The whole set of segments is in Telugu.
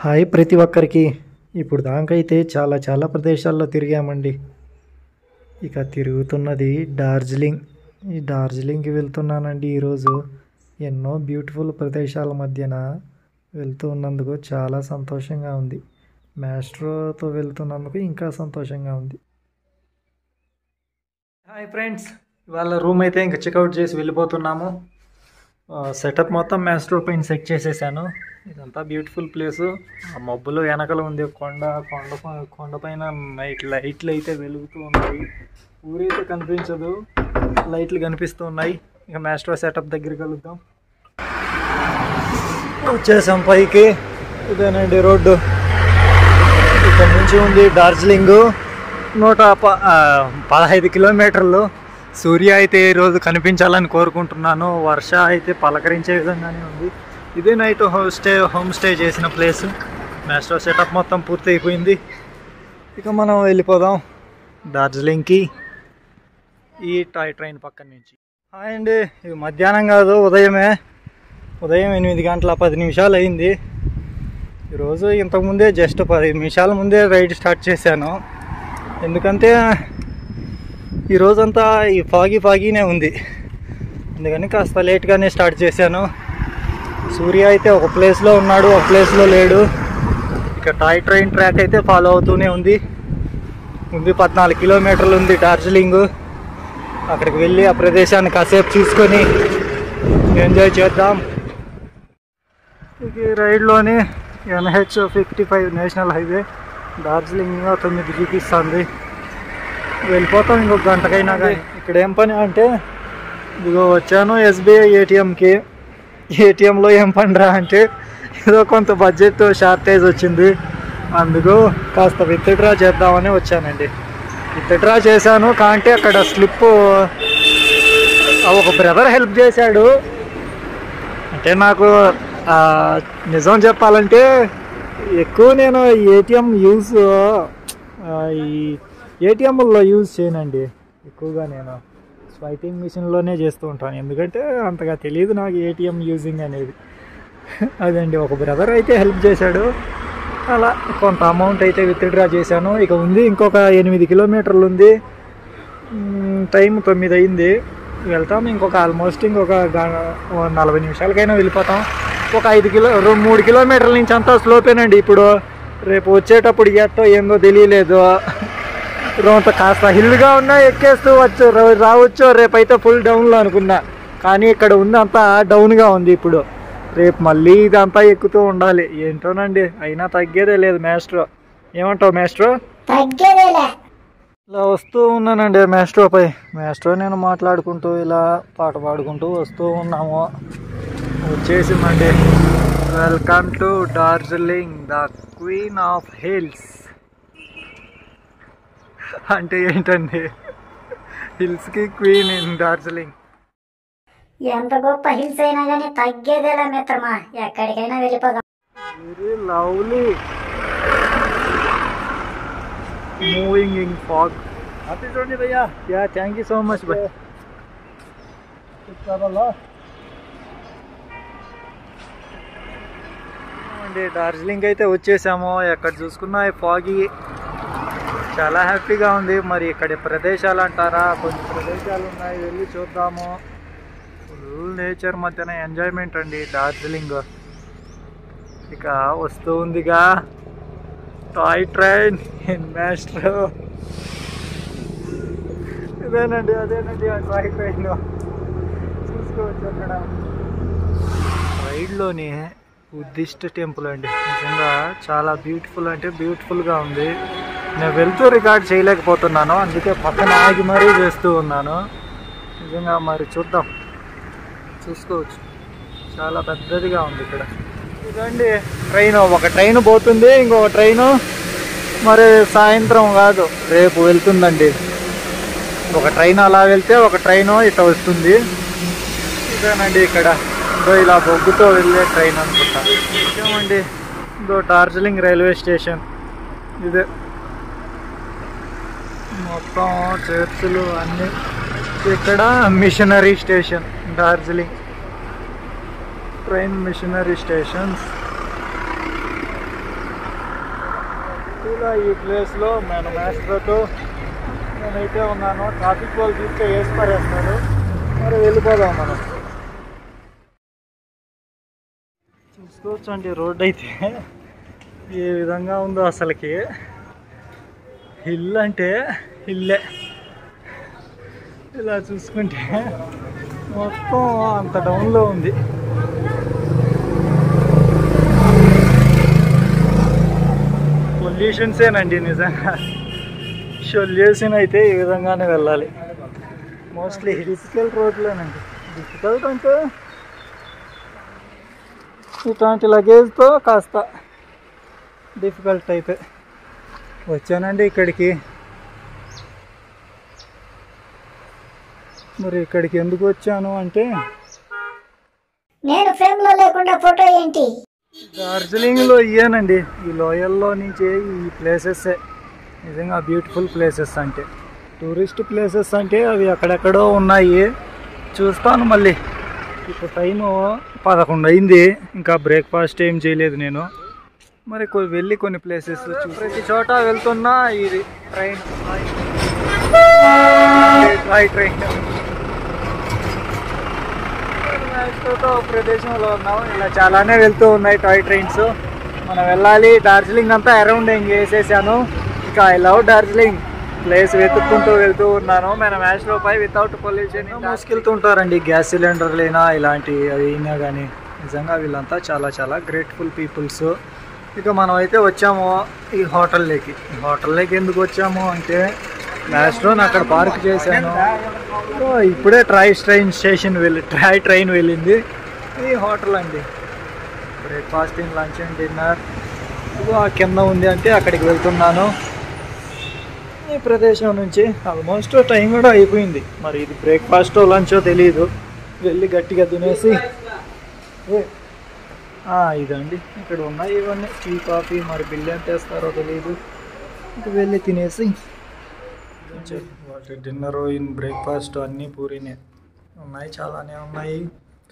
హాయ్ ప్రతి ఒక్కరికి. ఇప్పుడు దాకైతే చాలా చాలా ప్రదేశాల్లో తిరిగామండి. ఇక తిరుగుతున్నది డార్జిలింగ్. ఈ డార్జిలింగ్కి వెళ్తున్నానండి ఈరోజు. ఎన్నో బ్యూటిఫుల్ ప్రదేశాల మధ్యన వెళ్తూ ఉన్నందుకు చాలా సంతోషంగా ఉంది. మాస్ట్రోతో వెళ్తున్నందుకు ఇంకా సంతోషంగా ఉంది. హాయ్ ఫ్రెండ్స్, ఇవాళ రూమ్ అయితే ఇంకా చెక్అవుట్ చేసి వెళ్ళిపోతున్నాము. సెటప్ మొత్తం మాస్ట్రో పైన సెట్ చేసేసాను. ఇదంతా బ్యూటిఫుల్ ప్లేసు. ఆ మబ్బులు వెనకలు ఉంది కొండ పైన లైట్లు అయితే వెలుగుతూ ఉన్నాయి. ఊరైతే కనిపించదు, లైట్లు కనిపిస్తూ ఉన్నాయి. ఇక మాస్ట్రో సెటప్ దగ్గర కలుద్దాం. వచ్చేసాం పైకి. ఇదేనండి రోడ్డు. ఇక్కడ నుంచి ఉంది డార్జిలింగ్. 115 కిలోమీటర్లు. సూర్య అయితే ఈరోజు కనిపించాలని కోరుకుంటున్నాను. వర్ష అయితే పలకరించే విధంగానే ఉంది. ఇదే నైట్ హోమ్ స్టే చేసిన ప్లేస్. మాస్ట్రో సెటప్ మొత్తం పూర్తి అయిపోయింది. ఇక మనం వెళ్ళిపోదాం డార్జిలింగ్కి ఈ టాయ్ ట్రైన్ పక్కన నుంచి. హాయ్ అండి, ఇది మధ్యాహ్నం కాదు, ఉదయం 8 గంటల 10 నిమిషాలు అయింది. ఈరోజు ఇంతకుముందే జస్ట్ 10 నిమిషాల ముందే రైడ్ స్టార్ట్ చేశాను. ఎందుకంటే ఈరోజంతా ఈ ఫాగీనే ఉంది, అందుకని కాస్త లేట్గానే స్టార్ట్ చేశాను. సూర్య అయితే ఒక ప్లేస్లో ఉన్నాడు, ఒక ప్లేస్లో లేడు. ఇక టాయ్ ట్రైన్ ట్రాక్ అయితే ఫాలో అవుతూనే ఉంది. 14 కిలోమీటర్లు ఉంది డార్జిలింగ్. అక్కడికి వెళ్ళి ఆ ప్రదేశాన్ని కాసేపు చూసుకొని ఎంజాయ్ చేద్దాం. ఈ రైడ్లోని NH55 నేషనల్ హైవే డార్జిలింగ్ 9 చూపిస్తుంది. వెళ్ళిపోతాం ఇంకొక గంటకైనా. కానీ ఇక్కడ ఏం పని అంటే, ఇదిగో వచ్చాను SBI ATMకి. ఏటీఎంలో ఏం పని రా అంటే, ఏదో కొంత బడ్జెట్ షార్టేజ్ వచ్చింది, అందుకు కాస్త విత్డ్రా చేద్దామని వచ్చానండి. విత్డ్రా చేశాను. కాంటే అక్కడ స్లిప్ ఒక బ్రదర్ హెల్ప్ చేశాడు. అంటే నాకు నిజం చెప్పాలంటే ఎక్కువ నేను ఏటీఎంలో యూజ్ చేయనండి. ఎక్కువగా నేను స్వైపింగ్ మిషన్లోనే చేస్తూ ఉంటాను. ఎందుకంటే అంతగా తెలియదు నాకు ఏటీఎం యూజింగ్ అనేది. అదండి, ఒక బ్రదర్ అయితే హెల్ప్ చేశాడు. అలా కొంత అమౌంట్ అయితే విత్డ్రా చేశాను. ఇక ఉంది ఇంకొక 8 కిలోమీటర్లు ఉంది. టైం 9 అయింది. వెళ్తాం ఇంకొక ఆల్మోస్ట్ ఇంకొక 40 నిమిషాలకైనా వెళ్ళిపోతాం. ఒక 3 కిలోమీటర్ల నుంచి అంతా స్లోపేనండి. ఇప్పుడు రేపు వచ్చేటప్పుడు ఎట్టో ఏందో తెలియలేదు. రోంత కాస్త హిల్గా ఉన్నా ఎక్కేస్తూ రావచ్చు. రేపైతే ఫుల్ డౌన్లో అనుకున్నా, కానీ ఇక్కడ ఉంది అంతా డౌన్గా ఉంది. ఇప్పుడు రేపు మళ్ళీ ఇదంతా ఎక్కుతూ ఉండాలి. ఏంటోనండి, అయినా తగ్గేదే లేదు మాస్ట్రో. ఏమంటావు మాస్ట్రో? ఇలా వస్తూ ఉన్నానండి మాస్ట్రో నేను మాట్లాడుకుంటూ ఇలా పాట పాడుకుంటూ వస్తూ ఉన్నాము. వచ్చేసిందండి. Welcome to Darjeeling, the queen of hills. అంటే ఏంటండి, హిల్స్కి క్వీన్ ఇన్ డార్జిలింగ్. ఎంత గొప్ప హిల్స్ అయినా కానీ తగ్గేదేలా మిత్రమా, ఎక్కడికైనా వెళ్ళిపోదాం. Very lovely moving in fog. Happy journey భయ్యా. Yeah, thank you so much భయ్. అండి, డార్జిలింగ్ అయితే వచ్చేసాము. ఎక్కడ చూసుకున్నా ఫాగి, చాలా హ్యాపీగా ఉంది. మరి ఇక్కడ ప్రదేశాలు అంటారా, కొన్ని ప్రదేశాలు ఉన్నాయి, వెళ్ళి చూద్దాము. ఫుల్ నేచర్ మధ్యన ఎంజాయ్మెంట్ అండి డార్జిలింగ్. ఇక వస్తూ ఉందిగా టాయ్ ట్రైన్ ఇన్ మాస్ట్రో. అదేనండి ఆ టాయ్ ట్రైన్ చూసుకోవచ్చు. అక్కడ రైడ్లోని బుద్ధిస్ట్ టెంపుల్ అండి. నిజంగా చాలా బ్యూటిఫుల్, అంటే బ్యూటిఫుల్గా ఉంది. నేను వెళ్తూ రికార్డ్ చేయలేకపోతున్నాను, అందుకే పక్కన ఆగి మరీ చేస్తూ ఉన్నాను. నిజంగా మరి చూసుకోవచ్చు, చాలా పెద్దదిగా ఉంది ఇక్కడ. ఇదండి ట్రైన్. ఒక ట్రైన్ పోతుంది, ఇంకొక ట్రైను మరి సాయంత్రం కాదు రేపు వెళ్తుందండి. ఒక ట్రైన్ అలా వెళ్తే, ఒక ట్రైను ఇట్లా వస్తుంది. ఇదేనండి ఇక్కడ ఇలా బొగ్గుతో వెళ్ళే ట్రైన్ అనుకుంటా. ఏమండి, ఇదో డార్జిలింగ్ రైల్వే స్టేషన్. ఇదే మొత్తం చర్చిలు అన్నీ. ఇక్కడ missionary station Darjeeling train missionary stations. ఇలా ఈ ప్లేస్లో మన మాస్టర్తో నేనైతే ఉన్నాను. ట్రాఫిక్ వాళ్ళు చూస్తే వేసి పారేస్తారు. మరి వెళ్ళిపోదాం మనం. చూసుకోవచ్చండి రోడ్ అయితే ఏ విధంగా ఉందో అసలుకి. హిల్ అంటే హిల్లే. ఇలా చూసుకుంటే మొత్తం అంత డౌన్లో ఉంది. పొల్యూషన్సేనండి నిజంగా. పొల్యూషన్ అయితే ఈ విధంగానే వెళ్ళాలి. Mostly difficult రోడ్లేనండి. డిఫికల్ట్ అంటే ఇట్లాంటి లగేజ్తో కాస్త డిఫికల్ట్ అయితే వచ్చానండి ఇక్కడికి. మరి ఇక్కడికి ఎందుకు వచ్చాను అంటే, నేను ఫ్రేమ్ లో లేకుండా ఫోటో ఏంటి? డార్జిలింగ్లో ఇయ్యానండి. ఈ లోయల్లో నుంచి ఈ ప్లేసెస్ నిజంగా బ్యూటిఫుల్ ప్లేసెస్. అంటే టూరిస్ట్ ప్లేసెస్ అంటే అవి ఎక్కడెక్కడో ఉన్నాయి. చూస్తాను మళ్ళీ. ఇప్పుడు టైము 11 అయింది. ఇంకా బ్రేక్ఫాస్ట్ ఏం చేయలేదు నేను. మరి వెళ్ళి కొన్ని ప్లేసెస్ ప్రతి చోట వెళ్తున్నా. ఇది ట్రైన్ ట్రైన్ ప్రదేశంలో ఉన్నాం. ఇలా చాలానే వెళ్తూ ఉన్నాయి టాయ్ ట్రైన్స్. మనం వెళ్ళాలి. డార్జిలింగ్ అంతా అరౌండ్ ఏం చేసేసాను. ఇక ఐ లవ్ డార్జిలింగ్ ప్లేస్ వెతుక్కుంటూ వెళ్తూ ఉన్నాను. మన మ్యాచ్లో పై వితౌట్ పొల్యూషన్ మోసుకెళ్తుంటారండి. గ్యాస్ సిలిండర్లైనా ఇలాంటివి అయినా కానీ నిజంగా వీళ్ళంతా చాలా చాలా గ్రేట్ఫుల్ పీపుల్స్. ఇక మనం అయితే వచ్చాము ఈ హోటల్లోకి. ఈ హోటల్లోకి ఎందుకు వచ్చాము అంటే, మ్యాచ్లో అక్కడ పార్క్ చేశాను. ఇప్పుడే ట్రైన్ వెళ్ళింది. ఈ హోటల్ అండి. బ్రేక్ఫాస్టింగ్, లంచ్ అండ్ డిన్నర్ ఆ కింద ఉంది. అంటే అక్కడికి వెళ్తున్నాను. ఈ ప్రదేశం నుంచి ఆల్మోస్ట్ టైం కూడా అయిపోయింది. మరి ఇది బ్రేక్ఫాస్టో లంచో తెలియదు. వెళ్ళి గట్టిగా తినేసి ఇదండి ఇక్కడ ఉన్నాయి ఇవన్నీ టీ, కాఫీ. మరి బిల్ ఎంత వేస్తారో తెలియదు. ఇక వెళ్ళి తినేసి వాటి డిన్నరు బ్రేక్ఫాస్ట్ అన్నీ పూరీనే ఉన్నాయి. చాలానే ఉన్నాయి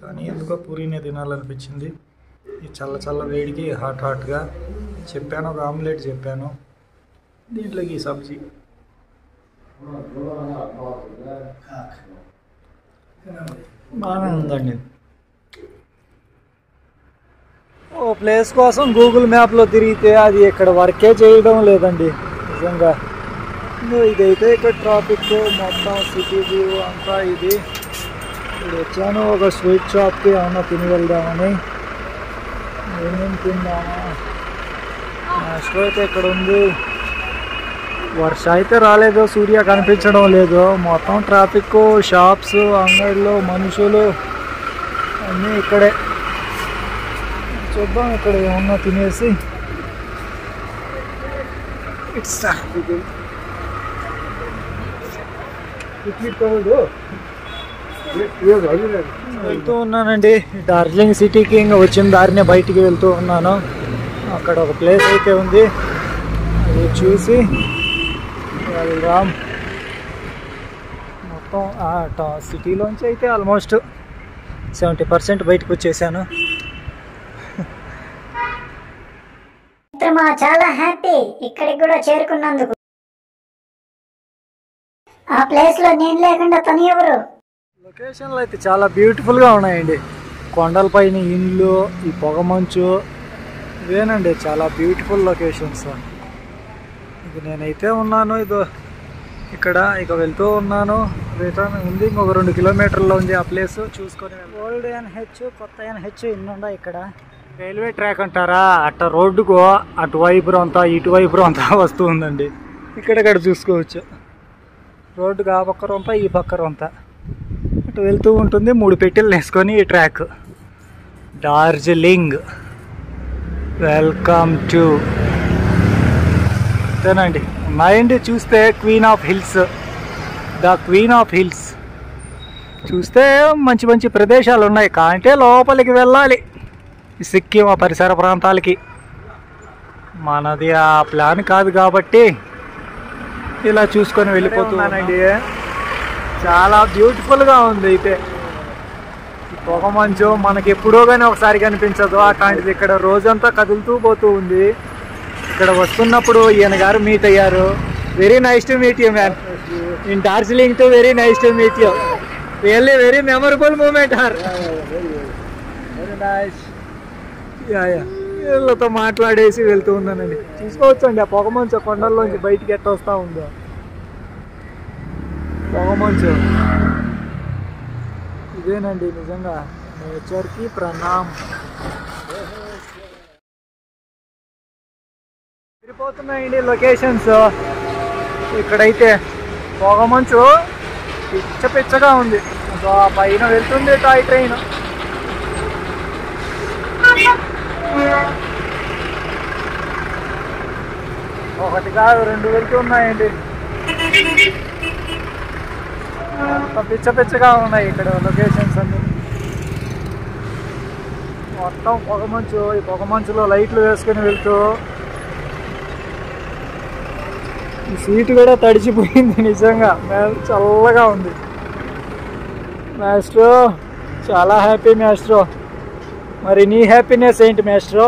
కానీ ఎందుకో పూరీనే తినాలనిపించింది. ఈ చల్ల వేడికి హాట్గా చెప్పాను. ఒక ఆమ్లెట్ చెప్పాను. దీంట్లోకి ఈ సబ్జీ బాగానే ఉందండి. ఓ ప్లేస్ కోసం గూగుల్ మ్యాప్లో తిరిగితే అది ఇక్కడ వర్కే చేయడం లేదండి నిజంగా. ఇదైతే ఇక్కడ ట్రాఫిక్ మొత్తం సిటీ వ్యూ అంతా ఇది. ఇప్పుడు వచ్చాను ఒక స్వీట్ షాప్కి. ఏమన్నా తిని వెళ్దామని. ఏమేమి తిందామా? మాస్టర్ అయితే ఇక్కడ ఉంది. వర్ష అయితే రాలేదు. సూర్య కనిపించడం లేదు. మొత్తం ట్రాఫిక్, షాప్స్, అంగడిలో మనుషులు అన్నీ ఇక్కడే. చూద్దాం ఇక్కడ ఏమన్నా తినేసి వెళ్తూ ఉన్నానండి డార్జిలింగ్ సిటీకి. ఇంకా వచ్చిన దారినే బయటికి వెళ్తూ ఉన్నాను. అక్కడ ఒక ప్లేస్ అయితే ఉంది. అది చూసి వెళ్దాం. మొత్తం సిటీలోంచి అయితే ఆల్మోస్ట్ 70% బయటకు వచ్చేసాను. చాలా హ్యాపీ ఇక్కడికి కూడా చేరుకున్నందుకు. ఆ ప్లేస్ లో నేను లేకుండా తను ఎవరు? లొకేషన్లు అయితే చాలా బ్యూటిఫుల్గా ఉన్నాయండి. కొండలపైన ఇండ్లు, ఈ పొగమంచు, ఇవేనండి చాలా బ్యూటిఫుల్ లొకేషన్స్. ఇక నేనైతే ఉన్నాను ఇదో ఇక్కడ. ఇక వెళ్తూ ఉన్నాను. రిటర్న్ ఉంది. ఇంకొక 2 కిలోమీటర్లో ఉంది ఆ ప్లేస్. చూసుకొని ఓల్డ్ NH, కొత్త NH ఇన్ని ఉన్నాయి ఇక్కడ. రైల్వే ట్రాక్ అంటారా, అట్ట రోడ్డుకు అటువైపు అంతా ఇటువైపు అంతా వస్తూ ఉందండి. ఇక్కడక్కడ చూసుకోవచ్చు. రోడ్డుకు ఆ పక్కన అంతా ఈ పక్కన అంతా ఇటు వెళ్తూ ఉంటుంది. 3 పెట్టెలు వేసుకొని ఈ ట్రాక్. డార్జిలింగ్ వెల్కమ్ టు అంతేనండి. ఉన్నాయండి చూస్తే queen of hills, the queen of hills. చూస్తే మంచి మంచి ప్రదేశాలు ఉన్నాయి. కాంటే లోపలికి వెళ్ళాలి సిక్కిం ఆ పరిసర ప్రాంతాలకి. మనది ఆ ప్లాన్ కాదు కాబట్టి ఇలా చూసుకొని వెళ్ళిపోతున్నానండి. చాలా బ్యూటిఫుల్గా ఉంది. అయితే పొగ మంచు మనకి ఎప్పుడో కానీ ఒకసారి కనిపించదు. అట్లాంటిది ఇక్కడ రోజంతా కదులుతూ పోతూ ఉంది. ఇక్కడ వస్తున్నప్పుడు ఈయన గారు మీట్ అయ్యారు. Very nice to meet you man. In Darjeeling too very nice to meet you. Really very memorable moment హార్. వీళ్ళతో మాట్లాడేసి వెళ్తూ ఉన్నానండి. చూసుకోవచ్చండి ఆ పొగమంచు కొండల్లోంచి బయటికి ఎట్ట వస్తూ ఉందో పొగమంచు. ఇదేనండి నిజంగా నేచర్కి ప్రణామ్. తిరిగిపోతున్నాయండి లొకేషన్స్. ఇక్కడైతే పొగమంచు పిచ్చ పిచ్చగా ఉంది. ఆ పైన వెళ్తుంది టాయ్ ట్రైన్. ఒకటి కాదు 2 వెళ్తున్నాయండి. పిచ్చ పిచ్చగా ఉన్నాయి ఇక్కడ లొకేషన్స్ అన్ని. మొత్తం పొగమంచు. ఈ పొగమంచులో లైట్లు వేసుకొని వెళ్తూ ఈ సీటు కూడా తడిచిపోయింది నిజంగా. చల్లగా ఉంది. మాస్ట్రో చాలా హ్యాపీ మాస్ట్రో. మరి నీ హ్యాపీనెస్ ఏంటి మాస్ట్రో?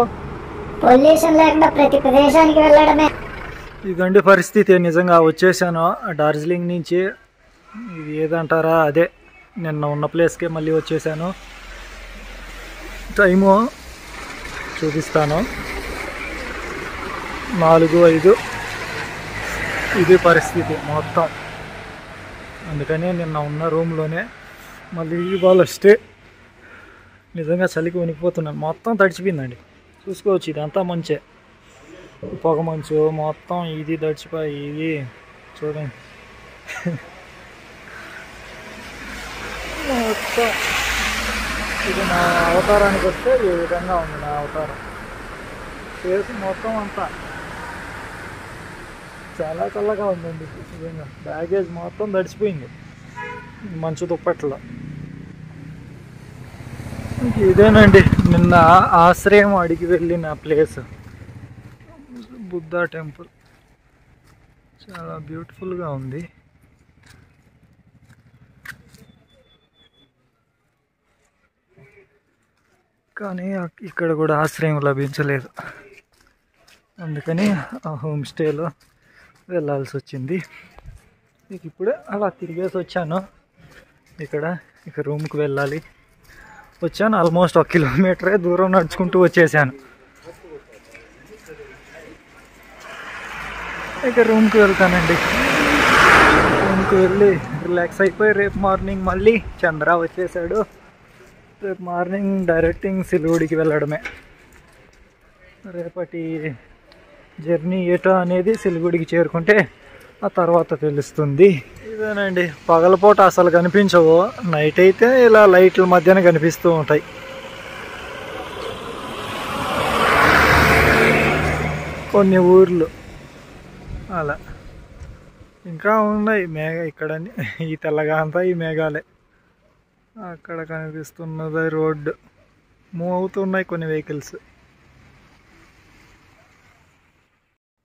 పొల్యూషన్ లేకుండా ప్రతి ప్రదేశానికి వెళ్ళడమే. ఇదండి పరిస్థితి. నిజంగా వచ్చేసాను డార్జిలింగ్ నుంచి. ఇది ఏదంటారా అదే నిన్న ఉన్న ప్లేస్కే మళ్ళీ వచ్చేసాను. టైము చూపిస్తాను 4:05. ఇది పరిస్థితి మొత్తం. అందుకని నిన్న ఉన్న రూమ్లోనే మళ్ళీ ఇవాళ స్టే. నిజంగా చలికి వణికిపోతున్నాను. మొత్తం తడిచిపోయిందండి. చూసుకోవచ్చు ఇదంతా మంచే. పొగ మంచు మొత్తం ఇది తడిచిపోయి ఇది చూడండి. మొత్తం ఇది నా అవతారానికి వస్తే ఈ విధంగా ఉంది నా అవతారం. ఫేస్ మొత్తం అంతా చాలా చల్లగా ఉందండి నిజంగా. బ్యాగేజ్ మొత్తం తడిచిపోయింది మంచు దుప్పట్లో. ఇదేనండి నిన్న ఆశ్రయం అడిగి వెళ్ళిన ప్లేస్. బుద్ధ టెంపుల్ చాలా బ్యూటిఫుల్గా ఉంది. కానీ ఇక్కడ కూడా ఆశ్రయం లభించలేదు. అందుకని ఆ హోమ్ స్టేలో వెళ్ళాల్సి వచ్చింది. ఇప్పుడే అలా తిరిగేసి వచ్చాను. ఇక రూమ్కి వెళ్ళాలి. వచ్చాను ఆల్మోస్ట్ 1 కిలోమీటరే దూరం నడుచుకుంటూ వచ్చేసాను. ఇక రూమ్కి వెళ్తానండి. రూమ్కి వెళ్ళి రిలాక్స్ అయిపోయి రేపు మార్నింగ్ మళ్ళీ చంద్ర వచ్చేసాడు. రేపు మార్నింగ్ డైరెక్టింగ్ సిలిగుడికి వెళ్ళడమే. రేపటి జర్నీ ఏటో అనేది సిలిగుడికి చేరుకుంటే ఆ తర్వాత తెలుస్తుంది. ఇదేనండి పగలపూట అసలు కనిపించవు. నైట్ అయితే ఇలా లైట్ల మధ్యన కనిపిస్తూ ఉంటాయి. కొన్ని ఊర్లు అలా ఇంకా ఉన్నాయి. ఇక్కడ ఈ తెల్లగా అంతా ఈ మేఘాలే. అక్కడ కనిపిస్తున్నది రోడ్డు. మూవ్ అవుతున్నాయి కొన్ని వెహికల్స్.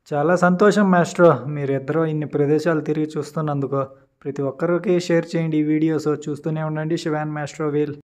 చాలా సంతోషం మాస్ట్రో, మీరిద్దరూ ఇన్ని ప్రదేశాలు తిరిగి చూస్తున్నందుకు. ప్రతి ఒక్కరికి షేర్ చేయండి ఈ వీడియోస్. చూస్తూనే ఉండండి శివాన్ మాస్ట్రో వీల్.